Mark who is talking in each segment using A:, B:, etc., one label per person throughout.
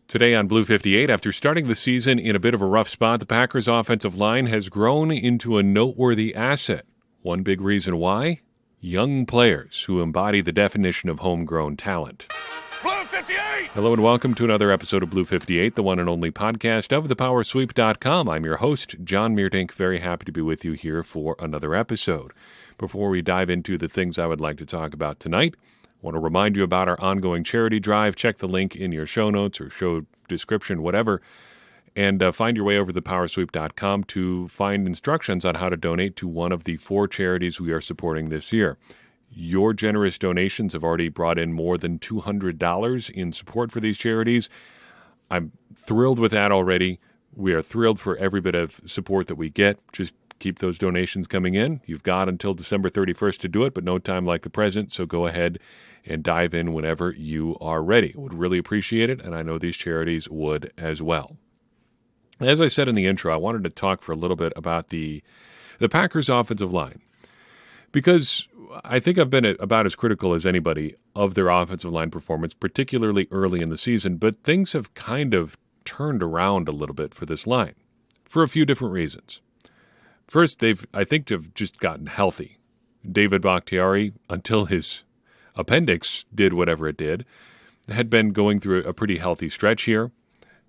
A: Today on Blue 58, after starting the season in a bit of a rough spot, the Packers' offensive line has grown into a noteworthy asset. One big reason why? Young players who embody the definition of homegrown talent.
B: Blue 58!
A: Hello and welcome to another episode of Blue 58, the one and only podcast of thepowersweep.com. I'm your host, John Meerdink. Very happy to be with you here for another episode. Before we dive into the things I would like to talk about tonight, I want to remind you about our ongoing charity drive. Check the link in your show notes or show description, whatever, and find your way over to thepowersweep.com to find instructions on how to donate to one of the 4 charities we are supporting this year. Your generous donations have already brought in more than $200 in support for these charities. I'm thrilled with that already. We are thrilled for every bit of support that we get. Just keep those donations coming in. You've got until December 31st to do it, but no time like the present, so go ahead and dive in whenever you are ready. Would really appreciate it, and I know these charities would as well. As I said in the intro, I wanted to talk for a little bit about the Packers' offensive line, because I think I've been about as critical as anybody of their offensive line performance, particularly early in the season, but things have kind of turned around a little bit for this line for a few different reasons. First, I think they've just gotten healthy. David Bakhtiari, until his appendix did whatever it did, had been going through a pretty healthy stretch here.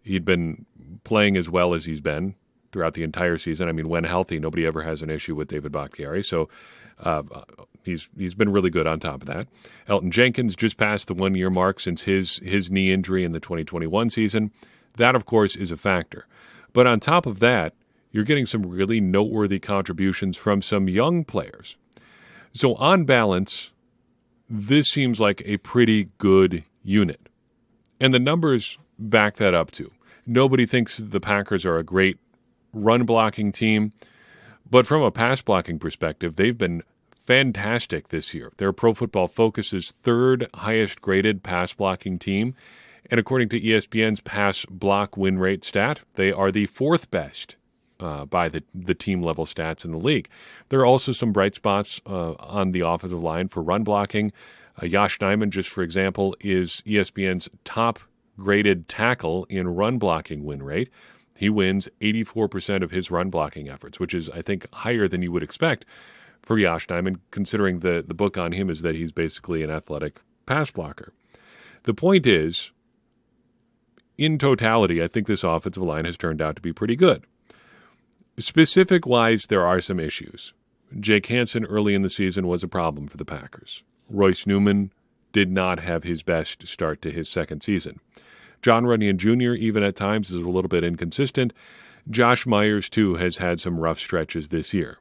A: He'd been playing as well as he's been throughout the entire season. I mean, when healthy, nobody ever has an issue with David Bakhtiari, so he's been really good on top of that. Elton Jenkins just passed the 1-year mark since his knee injury in the 2021 season. That, of course, is a factor. But on top of that, you're getting some really noteworthy contributions from some young players. So on balance, this seems like a pretty good unit. And the numbers back that up too. Nobody thinks the Packers are a great run-blocking team, but from a pass-blocking perspective, they've been fantastic this year. Their Pro Football Focus's 3rd highest-graded pass-blocking team, and according to ESPN's pass block win rate stat, they are the 4th best by the team-level stats in the league. There are also some bright spots on the offensive line for run blocking. Yosh Nijman, just for example, is ESPN's top-graded tackle in run blocking win rate. He wins 84% of his run blocking efforts, which is, I think, higher than you would expect for Yosh Nijman, considering the book on him is that he's basically an athletic pass blocker. The point is, in totality, I think this offensive line has turned out to be pretty good. Specific-wise, there are some issues. Jake Hansen early in the season was a problem for the Packers. Royce Newman did not have his best start to his second season. John Runyan Jr., even at times, is a little bit inconsistent. Josh Myers, too, has had some rough stretches this year.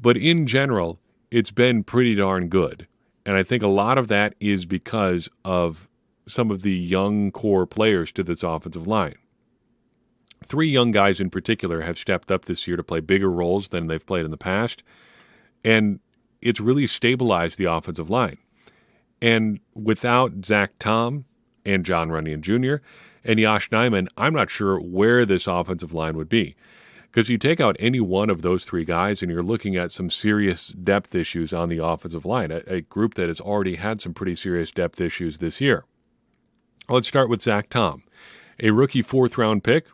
A: But in general, it's been pretty darn good. And I think a lot of that is because of some of the young core players to this offensive line. 3 young guys in particular have stepped up this year to play bigger roles than they've played in the past, and it's really stabilized the offensive line. And without Zach Tom and John Runyan Jr. and Yosh Nijman, I'm not sure where this offensive line would be. Because you take out any one of those 3 guys and you're looking at some serious depth issues on the offensive line, a group that has already had some pretty serious depth issues this year. Let's start with Zach Tom, a rookie 4th-round pick,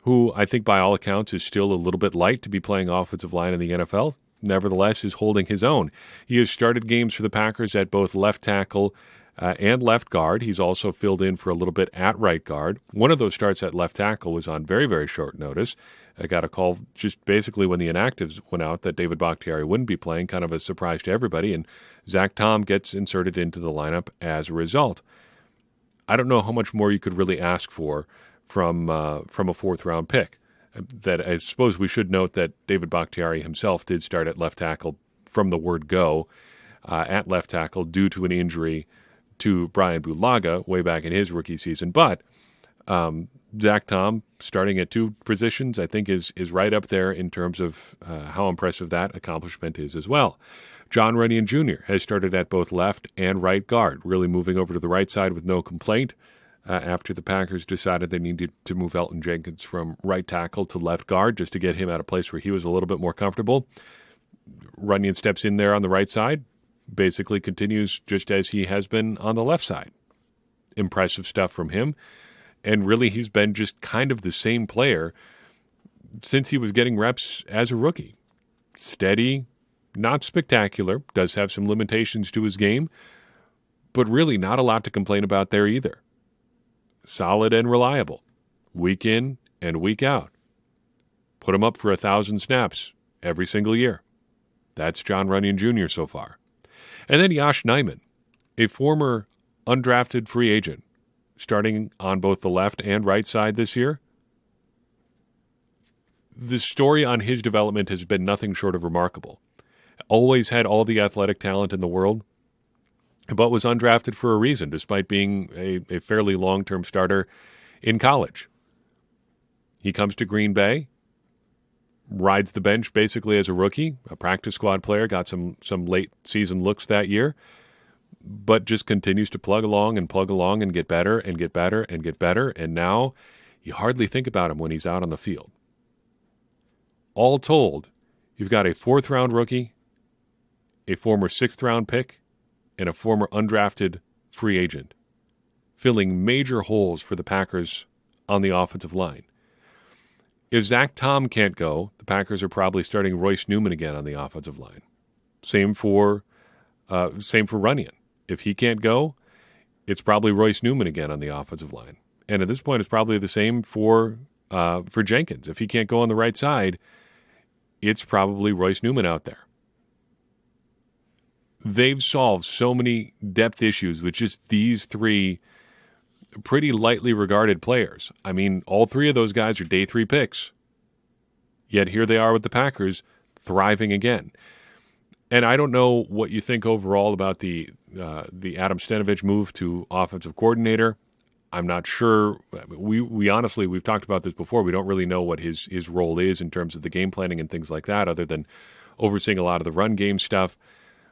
A: who I think by all accounts is still a little bit light to be playing offensive line in the NFL, nevertheless is holding his own. He has started games for the Packers at both left tackle and left guard. He's also filled in for a little bit at right guard. One of those starts at left tackle was on very, very short notice. I got a call just basically when the inactives went out that David Bakhtiari wouldn't be playing, kind of a surprise to everybody, and Zach Tom gets inserted into the lineup as a result. I don't know how much more you could really ask for from a 4th-round pick. That I suppose we should note that David Bakhtiari himself did start at left tackle from the word go at left tackle due to an injury to Brian Bulaga way back in his rookie season. But Zach Tom starting at 2 positions I think is right up there in terms of how impressive that accomplishment is as well. John Runyan Jr. has started at both left and right guard, really moving over to the right side with no complaint. After the Packers decided they needed to move Elton Jenkins from right tackle to left guard just to get him at a place where he was a little bit more comfortable. Runyan steps in there on the right side, basically continues just as he has been on the left side. Impressive stuff from him. And really, he's been just kind of the same player since he was getting reps as a rookie. Steady, not spectacular, does have some limitations to his game, but really not a lot to complain about there either. Solid and reliable, week in and week out. Put him up for 1,000 snaps every single year. That's John Runyon Jr. so far. And then Yosh Nijman, a former undrafted free agent, starting on both the left and right side this year. The story on his development has been nothing short of remarkable. Always had all the athletic talent in the world, but was undrafted for a reason, despite being a fairly long-term starter in college. He comes to Green Bay, rides the bench basically as a rookie, a practice squad player, got some late season looks that year, but just continues to plug along and get better and get better and get better, and now you hardly think about him when he's out on the field. All told, you've got a 4th-round rookie, a former 6th-round pick, and a former undrafted free agent, filling major holes for the Packers on the offensive line. If Zach Tom can't go, the Packers are probably starting Royce Newman again on the offensive line. Same for Runyon. If he can't go, it's probably Royce Newman again on the offensive line. And at this point, it's probably the same for Jenkins. If he can't go on the right side, it's probably Royce Newman out there. They've solved so many depth issues with just these 3 pretty lightly regarded players. I mean, all 3 of those guys are day 3 picks. Yet here they are with the Packers, thriving again. And I don't know what you think overall about the Adam Stenavich move to offensive coordinator. I'm not sure. We honestly, we've talked about this before. We don't really know what his role is in terms of the game planning and things like that, other than overseeing a lot of the run game stuff.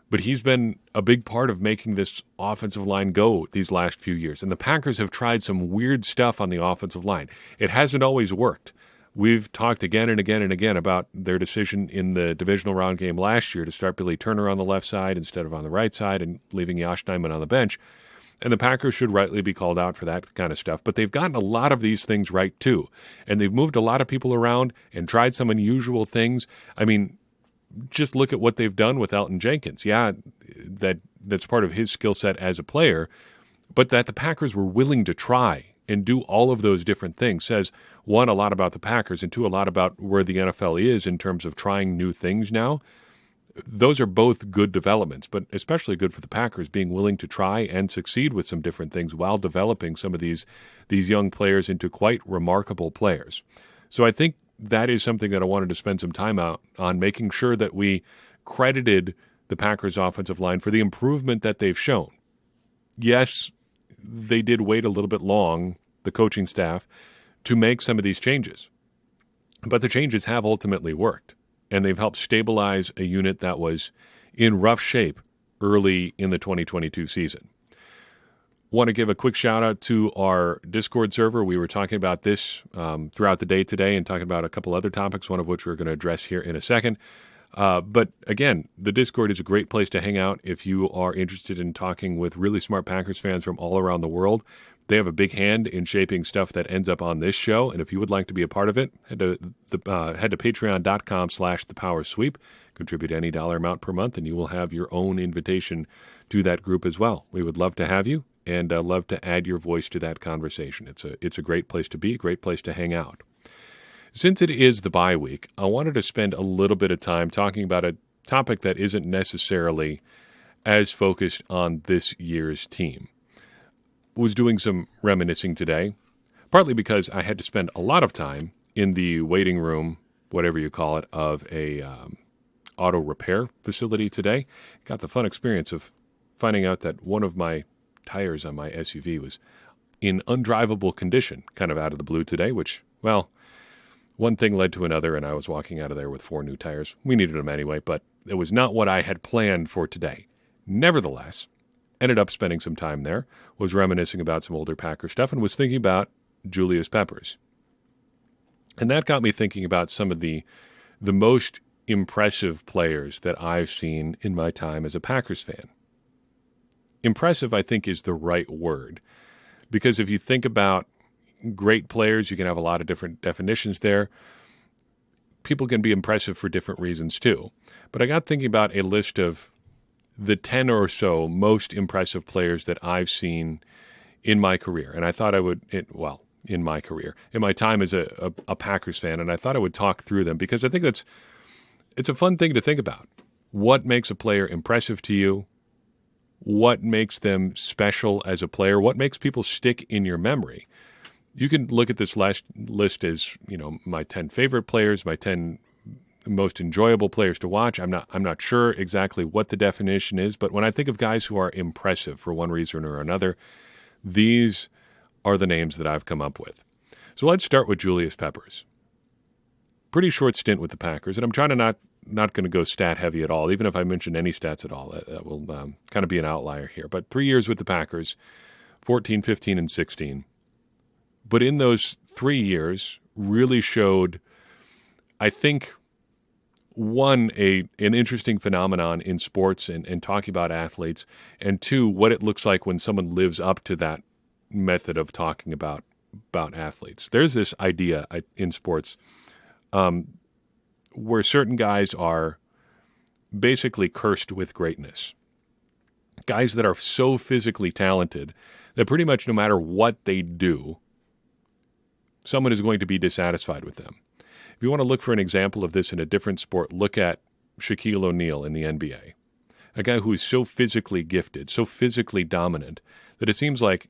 A: But he's been a big part of making this offensive line go these last few years. And the Packers have tried some weird stuff on the offensive line. It hasn't always worked. We've talked again and again and again about their decision in the divisional round game last year to start Billy Turner on the left side instead of on the right side and leaving Yosh Nijman on the bench. And the Packers should rightly be called out for that kind of stuff. But they've gotten a lot of these things right, too. And they've moved a lot of people around and tried some unusual things. I mean, just look at what they've done with Elton Jenkins. Yeah, that's part of his skill set as a player, but that the Packers were willing to try and do all of those different things says, 1, a lot about the Packers, and 2, a lot about where the NFL is in terms of trying new things now. Those are both good developments, but especially good for the Packers being willing to try and succeed with some different things while developing some of these young players into quite remarkable players. So I think that is something that I wanted to spend some time out on, making sure that we credited the Packers' offensive line for the improvement that they've shown. Yes, they did wait a little bit long, the coaching staff, to make some of these changes. But the changes have ultimately worked, and they've helped stabilize a unit that was in rough shape early in the 2022 season. Want to give a quick shout out to our Discord server. We were talking about this throughout the day today and talking about a couple other topics, one of which we're going to address here in a second. But again, the Discord is a great place to hang out if you are interested in talking with really smart Packers fans from all around the world. They have a big hand in shaping stuff that ends up on this show. And if you would like to be a part of it, head to patreon.com/thepowersweep. Contribute any dollar amount per month, and you will have your own invitation to that group as well. We would love to have you. And love to add your voice to that conversation. It's a great place to be, a great place to hang out. Since it is the bye week, I wanted to spend a little bit of time talking about a topic that isn't necessarily as focused on this year's team. Was doing some reminiscing today, partly because I had to spend a lot of time in the waiting room, whatever you call it, of a auto repair facility today. Got the fun experience of finding out that one of my tires on my SUV was in undrivable condition, kind of out of the blue today, which, well, one thing led to another, and I was walking out of there with 4 new tires. We needed them anyway, but it was not what I had planned for today. Nevertheless, ended up spending some time there, was reminiscing about some older Packer stuff, and was thinking about Julius Peppers. And that got me thinking about some of the most impressive players that I've seen in my time as a Packers fan. Impressive, I think, is the right word. Because if you think about great players, you can have a lot of different definitions there. People can be impressive for different reasons too. But I got thinking about a list of the 10 or so most impressive players that I've seen in my career. And I thought I would, in my career, in my time as a Packers fan, and I thought I would talk through them because I think it's a fun thing to think about. What makes a player impressive to you? What makes them special as a player? What makes people stick in your memory? You can look at this last list as, my 10 favorite players, my 10 most enjoyable players to watch. I'm not sure exactly what the definition is, but when I think of guys who are impressive for one reason or another, these are the names that I've come up with. So let's start with Julius Peppers. Pretty short stint with the Packers, and I'm trying to not going to go stat heavy at all. Even if I mention any stats at all, that will kind of be an outlier here. But 3 years with the Packers, 14, 15, and 16. But in those 3 years, really showed, I think, one, an interesting phenomenon in sports and talking about athletes, and two, what it looks like when someone lives up to that method of talking about athletes. There's this idea in sports where certain guys are basically cursed with greatness. Guys that are so physically talented that pretty much no matter what they do, someone is going to be dissatisfied with them. If you want to look for an example of this in a different sport, look at Shaquille O'Neal in the NBA. A guy who is so physically gifted, so physically dominant, that it seems like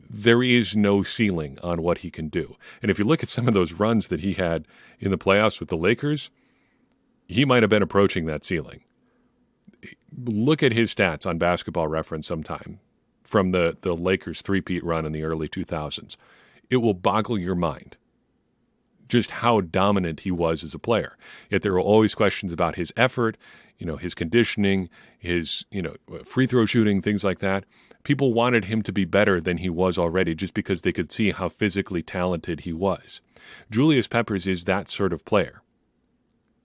A: there is no ceiling on what he can do. And if you look at some of those runs that he had in the playoffs with the Lakers, he might have been approaching that ceiling. Look at his stats on Basketball Reference sometime from the Lakers three-peat run in the early 2000s. It will boggle your mind just how dominant he was as a player. Yet there were always questions about his effort, his conditioning, his, free throw shooting, things like that. People wanted him to be better than he was already just because they could see how physically talented he was. Julius Peppers is that sort of player.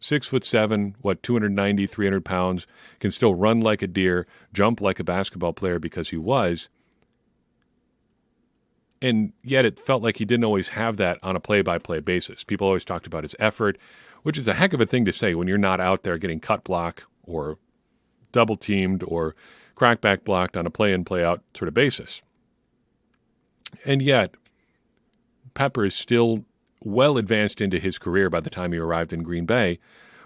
A: 6'7", 290, 300 pounds, can still run like a deer, jump like a basketball player because he was. And yet it felt like he didn't always have that on a play-by-play basis. People always talked about his effort, which is a heck of a thing to say when you're not out there getting cut block or double-teamed or crackback blocked on a play-in, play-out sort of basis. And yet, Peppers, still well advanced into his career by the time he arrived in Green Bay,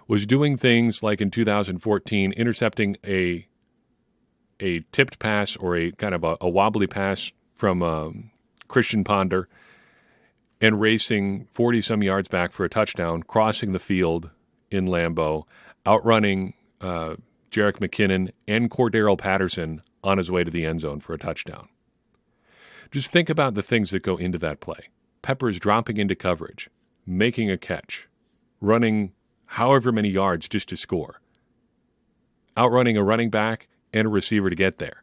A: was doing things like in 2014, intercepting a tipped pass or a kind of a wobbly pass from Christian Ponder and racing 40-some yards back for a touchdown, crossing the field in Lambeau, outrunning Jerick McKinnon and Cordero Patterson on his way to the end zone for a touchdown. Just think about the things that go into that play. Peppers dropping into coverage, making a catch, running however many yards just to score, outrunning a running back and a receiver to get there.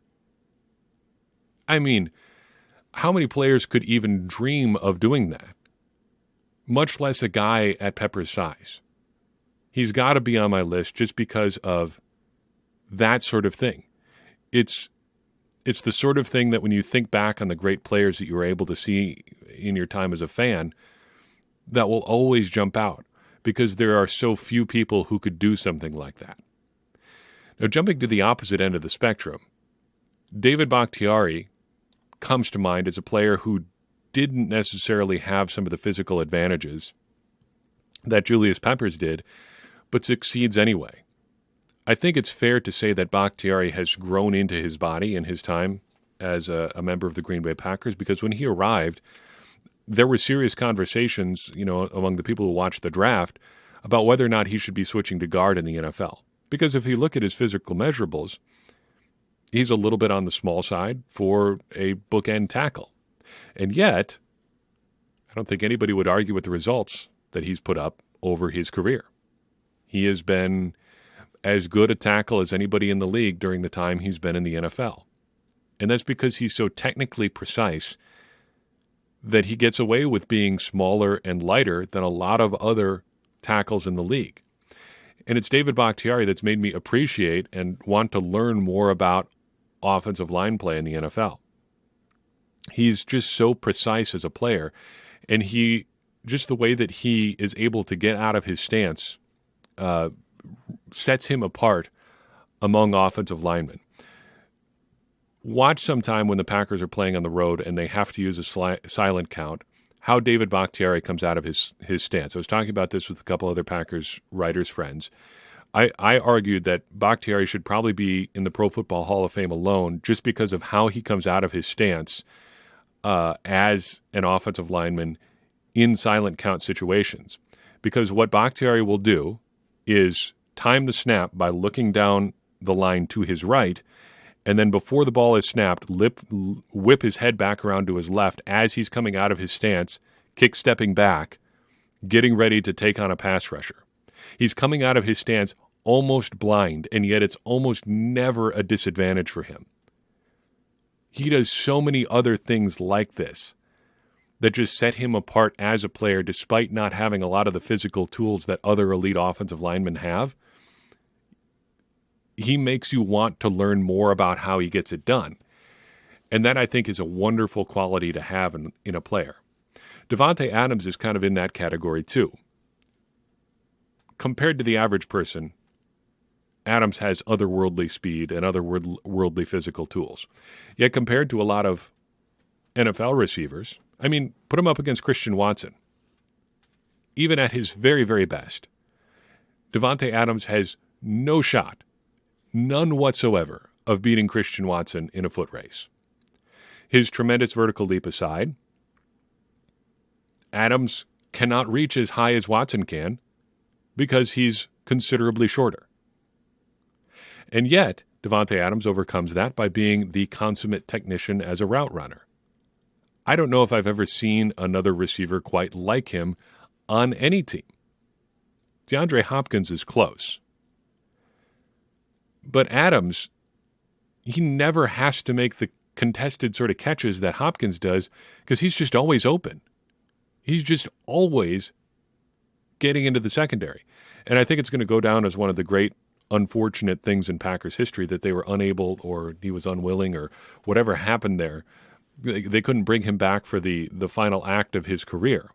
A: I mean, how many players could even dream of doing that? Much less a guy at Peppers' size. He's got to be on my list just because of that sort of thing. It's the sort of thing that when you think back on the great players that you were able to see in your time as a fan, that will always jump out because there are so few people who could do something like that. Now, jumping to the opposite end of the spectrum, David Bakhtiari comes to mind as a player who didn't necessarily have some of the physical advantages that Julius Peppers did, but succeeds anyway. I think it's fair to say that Bakhtiari has grown into his body in his time as a member of the Green Bay Packers because when he arrived, there were serious conversations, among the people who watched the draft about whether or not he should be switching to guard in the NFL. Because if you look at his physical measurables, he's a little bit on the small side for a bookend tackle. And yet, I don't think anybody would argue with the results that he's put up over his career. He has been as good a tackle as anybody in the league during the time he's been in the NFL. And that's because he's so technically precise that he gets away with being smaller and lighter than a lot of other tackles in the league. And it's David Bakhtiari that's made me appreciate and want to learn more about offensive line play in the NFL. He's just so precise as a player, and just the way that he is able to get out of his stance sets him apart among offensive linemen. Watch sometime when the Packers are playing on the road and they have to use a silent count, how David Bakhtiari comes out of his stance. I was talking about this with a couple other Packers writers' friends. I argued that Bakhtiari should probably be in the Pro Football Hall of Fame alone just because of how he comes out of his stance as an offensive lineman in silent count situations. Because what Bakhtiari will do is time the snap by looking down the line to his right, and then before the ball is snapped, whip his head back around to his left as he's coming out of his stance, kick-stepping back, getting ready to take on a pass rusher. He's coming out of his stance almost blind, and yet it's almost never a disadvantage for him. He does so many other things like this that just set him apart as a player despite not having a lot of the physical tools that other elite offensive linemen have. He makes you want to learn more about how he gets it done. And that, I think, is a wonderful quality to have in a player. Davante Adams is kind of in that category, too. Compared to the average person, Adams has otherworldly speed and otherworldly physical tools. Yet compared to a lot of NFL receivers, I mean, put him up against Christian Watson. Even at his very, very best, Davante Adams has no shot, none whatsoever, of beating Christian Watson in a foot race. His tremendous vertical leap aside, Adams cannot reach as high as Watson can because he's considerably shorter. And yet, Davante Adams overcomes that by being the consummate technician as a route runner. I don't know if I've ever seen another receiver quite like him on any team. DeAndre Hopkins is close. But Adams, he never has to make the contested sort of catches that Hopkins does because he's just always open. He's just always getting into the secondary. And I think it's going to go down as one of the great unfortunate things in Packers history that they were unable, or he was unwilling, or whatever happened there. They couldn't bring him back for the final act of his career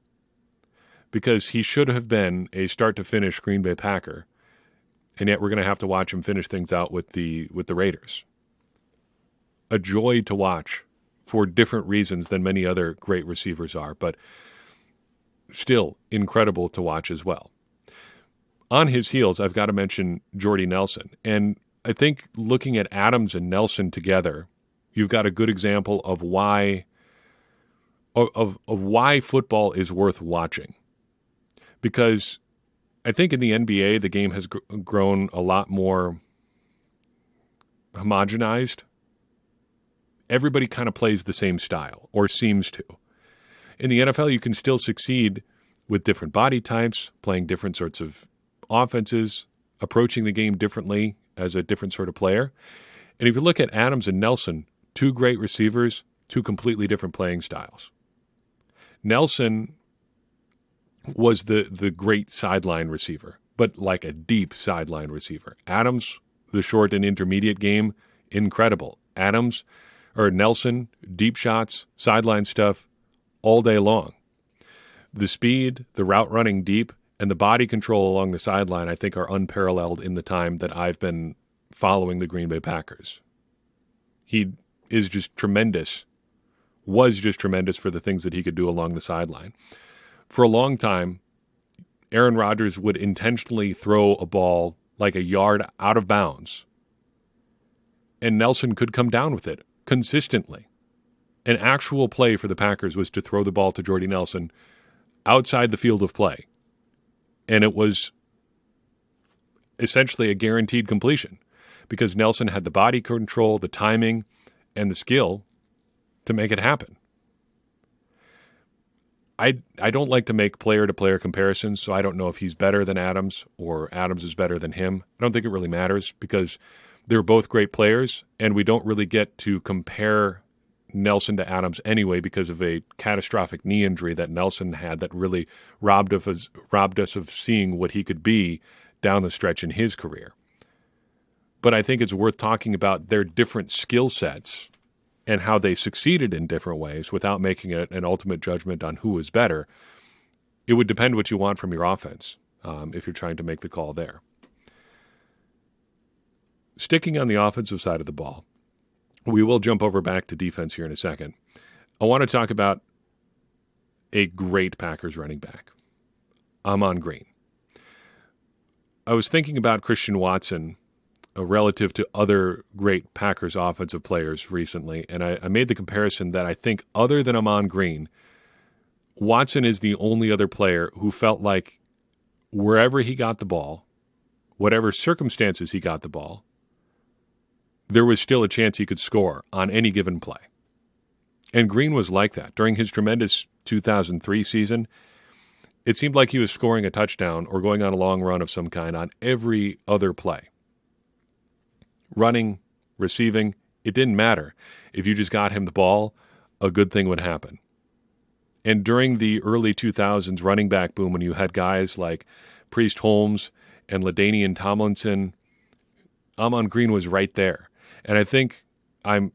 A: because he should have been a start-to-finish Green Bay Packer, and yet we're going to have to watch him finish things out with the Raiders. A joy to watch for different reasons than many other great receivers are, but still incredible to watch as well. On his heels, I've got to mention Jordy Nelson, and I think looking at Adams and Nelson together, you've got a good example of why football is worth watching. Because I think in the NBA, the game has grown a lot more homogenized. Everybody kind of plays the same style, or seems to. In the NFL, you can still succeed with different body types, playing different sorts of offenses, approaching the game differently as a different sort of player. And if you look at Adams and Nelson, two great receivers, two completely different playing styles. Nelson was the great sideline receiver, but like a deep sideline receiver. Adams, the short and intermediate game, incredible. Nelson, deep shots, sideline stuff, all day long. The speed, the route running deep, and the body control along the sideline, I think, are unparalleled in the time that I've been following the Green Bay Packers. He is just tremendous, was just tremendous for the things that he could do along the sideline. For a long time, Aaron Rodgers would intentionally throw a ball like a yard out of bounds, and Nelson could come down with it consistently. An actual play for the Packers was to throw the ball to Jordy Nelson outside the field of play, and it was essentially a guaranteed completion because Nelson had the body control, the timing, and the skill to make it happen. I don't like to make player-to-player comparisons, so I don't know if he's better than Adams or Adams is better than him. I don't think it really matters because they're both great players, and we don't really get to compare Nelson to Adams anyway because of a catastrophic knee injury that Nelson had that really robbed us of seeing what he could be down the stretch in his career. But I think it's worth talking about their different skill sets and how they succeeded in different ways without making it an ultimate judgment on who was better, it would depend what you want from your offense if you're trying to make the call there. Sticking on the offensive side of the ball, we will jump over back to defense here in a second. I want to talk about a great Packers running back, Ahman Green. I was thinking about Christian Watson relative to other great Packers offensive players recently, and I made the comparison that I think other than Ahman Green, Watson is the only other player who felt like wherever he got the ball, whatever circumstances he got the ball, there was still a chance he could score on any given play. And Green was like that. During his tremendous 2003 season, it seemed like he was scoring a touchdown or going on a long run of some kind on every other play. Running, receiving, it didn't matter. If you just got him the ball, a good thing would happen. And during the early 2000s running back boom, when you had guys like Priest Holmes and LaDainian Tomlinson, Ahman Green was right there. And I think I'm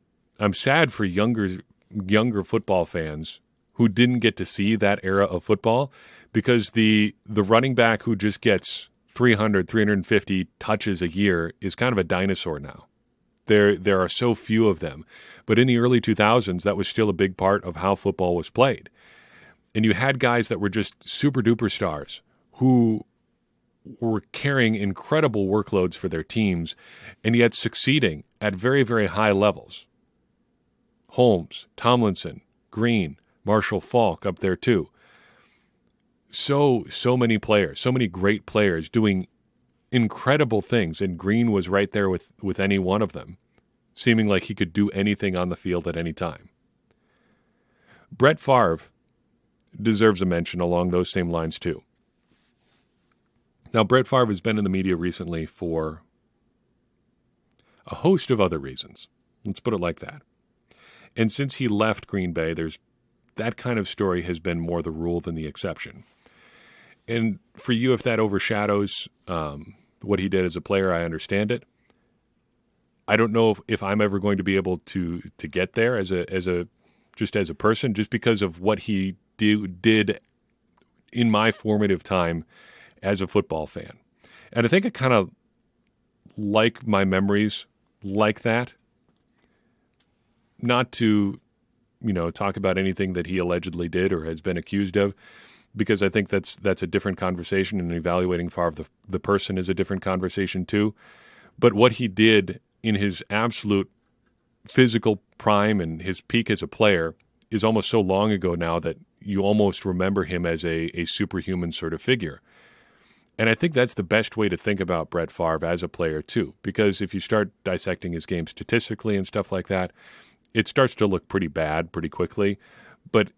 A: sad for younger football fans who didn't get to see that era of football, because the running back who just gets 300, 350 touches a year is kind of a dinosaur now. There are so few of them. But in the early 2000s, that was still a big part of how football was played. And you had guys that were just super-duper stars who were carrying incredible workloads for their teams and yet succeeding at very, very high levels. Holmes, Tomlinson, Green, Marshall Faulk up there too. So many players, so many great players doing incredible things, and Green was right there with any one of them, seeming like he could do anything on the field at any time. Brett Favre deserves a mention along those same lines too. Now, Brett Favre has been in the media recently for a host of other reasons. Let's put it like that. And since he left Green Bay, that kind of story has been more the rule than the exception. And for you, if that overshadows what he did as a player, I understand it. I don't know if I'm ever going to be able to get there as a person, just because of what he did in my formative time as a football fan. And I think I kind of like my memories like that. Not to, talk about anything that he allegedly did or has been accused of, because I think that's a different conversation, and evaluating Favre the person is a different conversation too. But what he did in his absolute physical prime and his peak as a player is almost so long ago now that you almost remember him as a superhuman sort of figure. And I think that's the best way to think about Brett Favre as a player too, because if you start dissecting his game statistically and stuff like that, it starts to look pretty bad pretty quickly. But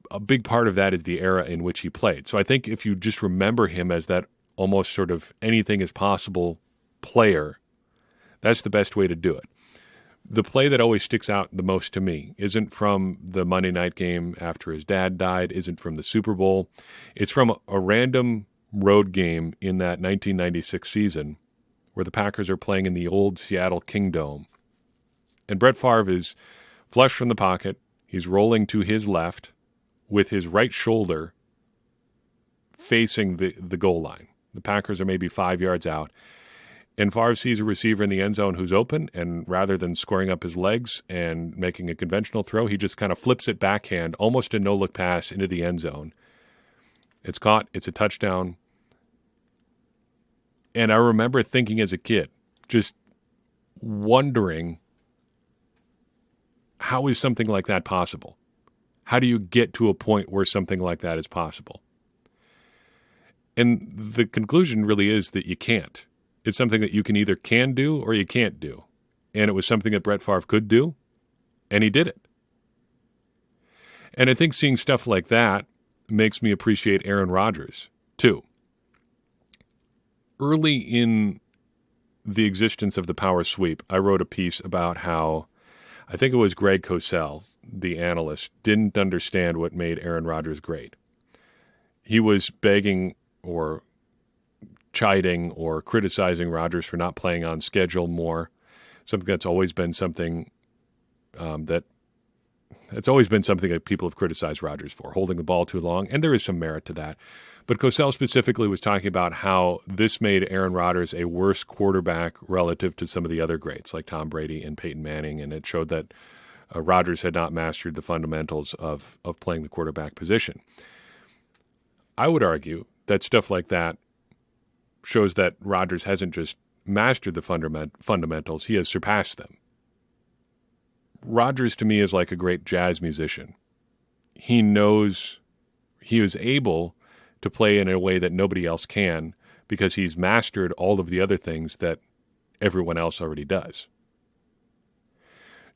A: a big part of that is the era in which he played. So I think if you just remember him as that almost sort of anything is possible player, that's the best way to do it. The play that always sticks out the most to me isn't from the Monday night game after his dad died, isn't from the Super Bowl. It's from a random road game in that 1996 season where the Packers are playing in the old Seattle Kingdome. And Brett Favre is flush from the pocket. He's rolling to his left with his right shoulder facing the goal line. The Packers are maybe 5 yards out. And Favre sees a receiver in the end zone who's open, and rather than squaring up his legs and making a conventional throw, he just kind of flips it backhand, almost a no-look pass into the end zone. It's caught. It's a touchdown. And I remember thinking as a kid, just wondering, how is something like that possible? How do you get to a point where something like that is possible? And the conclusion really is that you can't. It's something that you can do or you can't do. And it was something that Brett Favre could do, and he did it. And I think seeing stuff like that makes me appreciate Aaron Rodgers, too. Early in the existence of the power sweep, I wrote a piece about how, I think it was Greg Cosell, the analyst, didn't understand what made Aaron Rodgers great. He was begging or chiding or criticizing Rodgers for not playing on schedule more, something that's always been something that it's always been something that people have criticized Rodgers for, holding the ball too long, and there is some merit to that. But Cosell specifically was talking about how this made Aaron Rodgers a worse quarterback relative to some of the other greats like Tom Brady and Peyton Manning, and it showed that Rodgers had not mastered the fundamentals of playing the quarterback position. I would argue that stuff like that shows that Rodgers hasn't just mastered the fundamentals, he has surpassed them. Rodgers, to me, is like a great jazz musician. He knows he is able to play in a way that nobody else can because he's mastered all of the other things that everyone else already does.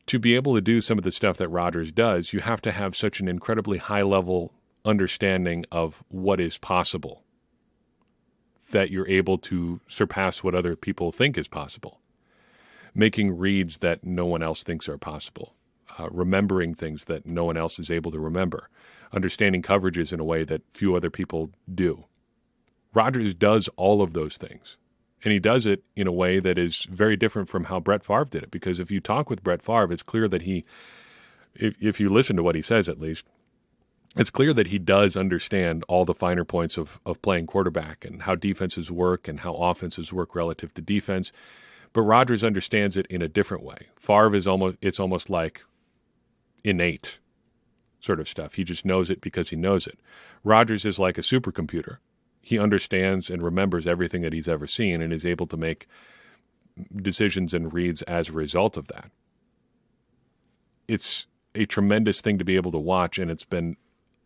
A: To be able to do some of the stuff that Rodgers does, you have to have such an incredibly high-level understanding of what is possible that you're able to surpass what other people think is possible. Making reads that no one else thinks are possible, remembering things that no one else is able to remember, understanding coverages in a way that few other people do. Rodgers does all of those things, and he does it in a way that is very different from how Brett Favre did it, because if you talk with Brett Favre, it's clear that if you listen to what he says at least, it's clear that he does understand all the finer points of playing quarterback and how defenses work and how offenses work relative to defense. But Rodgers understands it in a different way. Favre it's almost like innate sort of stuff. He just knows it because he knows it. Rodgers is like a supercomputer. He understands and remembers everything that he's ever seen and is able to make decisions and reads as a result of that. It's a tremendous thing to be able to watch, and it's been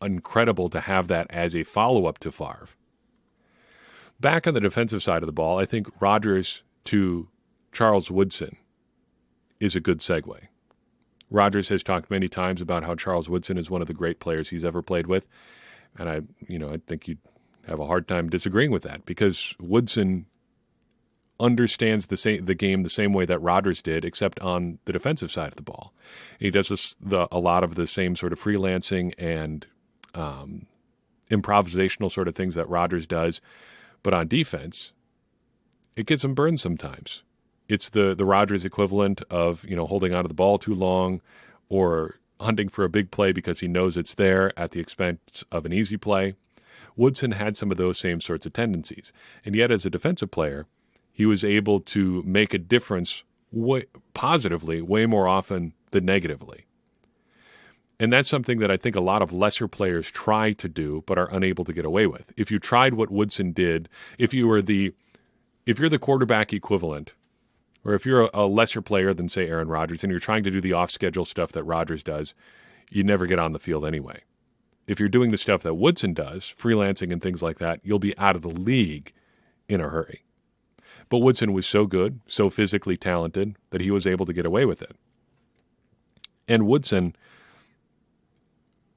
A: incredible to have that as a follow-up to Favre. Back on the defensive side of the ball, I think Rodgers to Charles Woodson is a good segue. Rodgers has talked many times about how Charles Woodson is one of the great players he's ever played with, and I think you'd have a hard time disagreeing with that because Woodson understands the game the same way that Rodgers did, except on the defensive side of the ball. He does a lot of the same sort of freelancing and improvisational sort of things that Rodgers does, but on defense, it gets him burned sometimes. It's the Rodgers equivalent of holding onto the ball too long or hunting for a big play because he knows it's there at the expense of an easy play. Woodson had some of those same sorts of tendencies, and yet as a defensive player, he was able to make a difference positively way more often than negatively. And that's something that I think a lot of lesser players try to do but are unable to get away with. If you tried what Woodson did, if you're the quarterback equivalent, or if you're a lesser player than, say, Aaron Rodgers, and you're trying to do the off-schedule stuff that Rodgers does, you never get on the field anyway. If you're doing the stuff that Woodson does, freelancing and things like that, you'll be out of the league in a hurry. But Woodson was so good, so physically talented, that he was able to get away with it. And Woodson,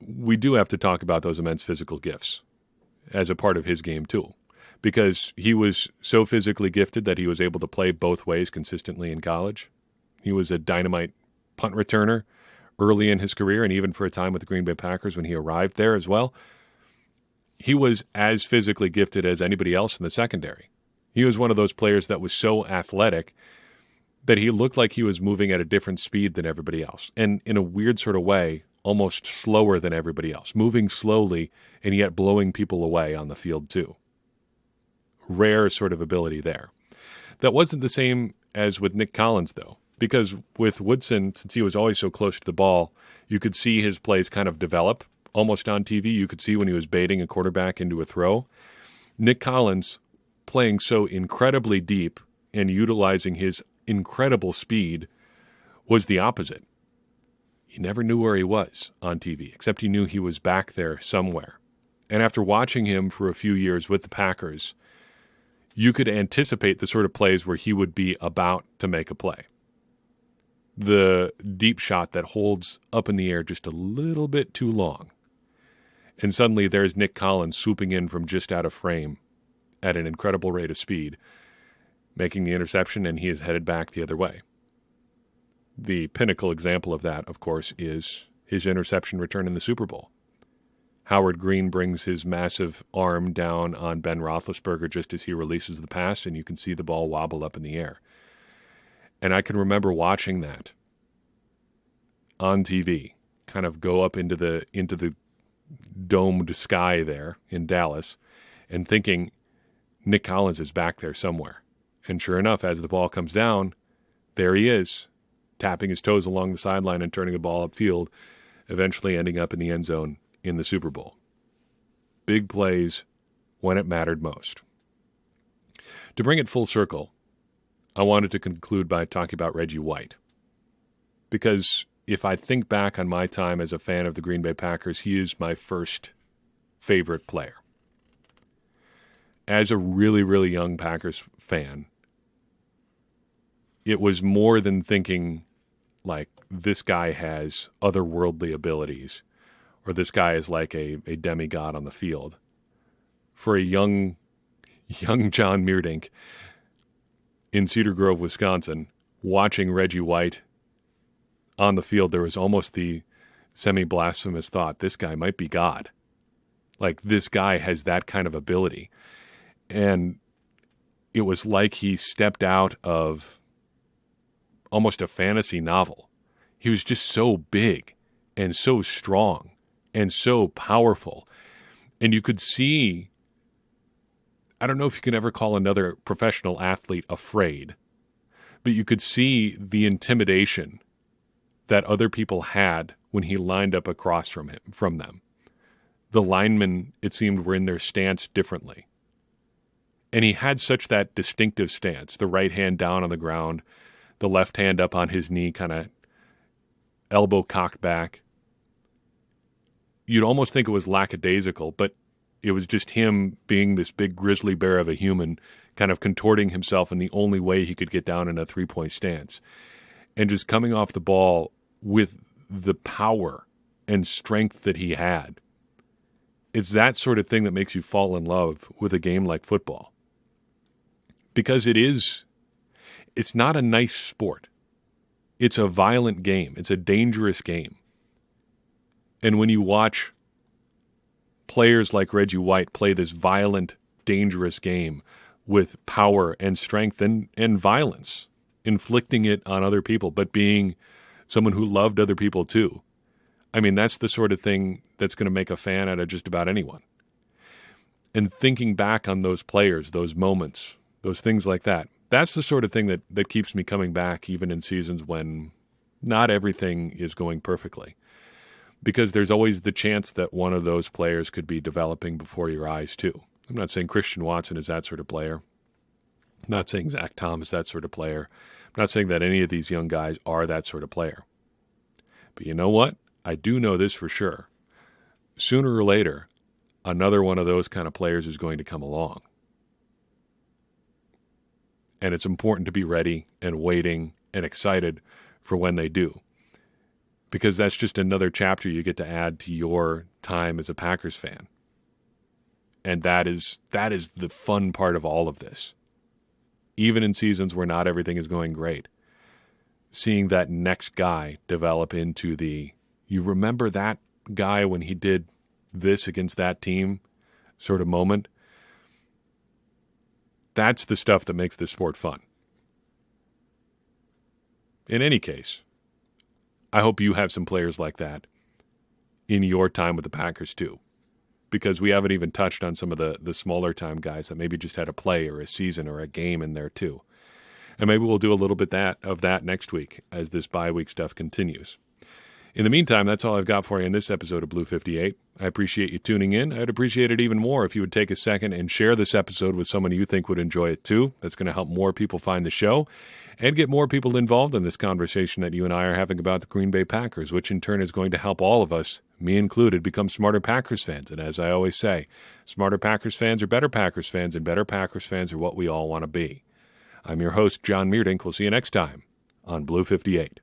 A: we do have to talk about those immense physical gifts as a part of his game too, because he was so physically gifted that he was able to play both ways consistently in college. He was a dynamite punt returner early in his career, and even for a time with the Green Bay Packers when he arrived there as well. He was as physically gifted as anybody else in the secondary. He was one of those players that was so athletic that he looked like he was moving at a different speed than everybody else, and in a weird sort of way, almost slower than everybody else, moving slowly and yet blowing people away on the field too. Rare sort of ability there. That wasn't the same as with Nick Collins, though, because with Woodson, since he was always so close to the ball, you could see his plays kind of develop almost on TV. You could see when he was baiting a quarterback into a throw. Nick Collins, playing so incredibly deep and utilizing his incredible speed, was the opposite. He never knew where he was on TV, except he knew he was back there somewhere. And after watching him for a few years with the Packers, you could anticipate the sort of plays where he would be about to make a play. The deep shot that holds up in the air just a little bit too long. And suddenly there's Nick Collins swooping in from just out of frame at an incredible rate of speed, making the interception, and he is headed back the other way. The pinnacle example of that, of course, is his interception return in the Super Bowl. Howard Green brings his massive arm down on Ben Roethlisberger just as he releases the pass, and you can see the ball wobble up in the air. And I can remember watching that on TV kind of go up into the domed sky there in Dallas and thinking Nick Collins is back there somewhere. And sure enough, as the ball comes down, there he is, tapping his toes along the sideline and turning the ball upfield, eventually ending up in the end zone in the Super Bowl. Big plays when it mattered most. To bring it full circle, I wanted to conclude by talking about Reggie White. Because if I think back on my time as a fan of the Green Bay Packers, he is my first favorite player. As a really, really young Packers fan, it was more than thinking like this guy has otherworldly abilities or this guy is like a demigod on the field. For a young John Meerdink in Cedar Grove, Wisconsin, watching Reggie White on the field, there was almost the semi-blasphemous thought, this guy might be God. Like, this guy has that kind of ability. And it was like he stepped out of almost a fantasy novel. He was just so big and so strong and so powerful. And you could see, I don't know if you can ever call another professional athlete afraid, but you could see the intimidation that other people had when he lined up across from them. The linemen, it seemed, were in their stance differently. And he had such that distinctive stance, the right hand down on the ground, the left hand up on his knee, kind of elbow cocked back. You'd almost think it was lackadaisical, but it was just him being this big grizzly bear of a human, kind of contorting himself in the only way he could get down in a three-point stance. And just coming off the ball with the power and strength that he had. It's that sort of thing that makes you fall in love with a game like football. Because it's not a nice sport. It's a violent game. It's a dangerous game. And when you watch players like Reggie White play this violent, dangerous game with power and strength and violence, inflicting it on other people, but being someone who loved other people too. I mean, that's the sort of thing that's going to make a fan out of just about anyone. And thinking back on those players, those moments, those things like that, that's the sort of thing that keeps me coming back even in seasons when not everything is going perfectly. Because there's always the chance that one of those players could be developing before your eyes too. I'm not saying Christian Watson is that sort of player. I'm not saying Zach Tom is that sort of player. I'm not saying that any of these young guys are that sort of player. But you know what? I do know this for sure. Sooner or later, another one of those kind of players is going to come along. And it's important to be ready and waiting and excited for when they do. Because that's just another chapter you get to add to your time as a Packers fan. And that is the fun part of all of this. Even in seasons where not everything is going great, seeing that next guy develop into you remember that guy when he did this against that team sort of moment, that's the stuff that makes this sport fun. In any case, I hope you have some players like that in your time with the Packers too, because we haven't even touched on some of the smaller time guys that maybe just had a play or a season or a game in there too. And maybe we'll do a little bit of that next week as this bye week stuff continues. In the meantime, that's all I've got for you in this episode of Blue 58. I appreciate you tuning in. I'd appreciate it even more if you would take a second and share this episode with someone you think would enjoy it too. That's going to help more people find the show and get more people involved in this conversation that you and I are having about the Green Bay Packers, which in turn is going to help all of us, me included, become smarter Packers fans. And as I always say, smarter Packers fans are better Packers fans, and better Packers fans are what we all want to be. I'm your host, John Meerdink. We'll see you next time on Blue 58.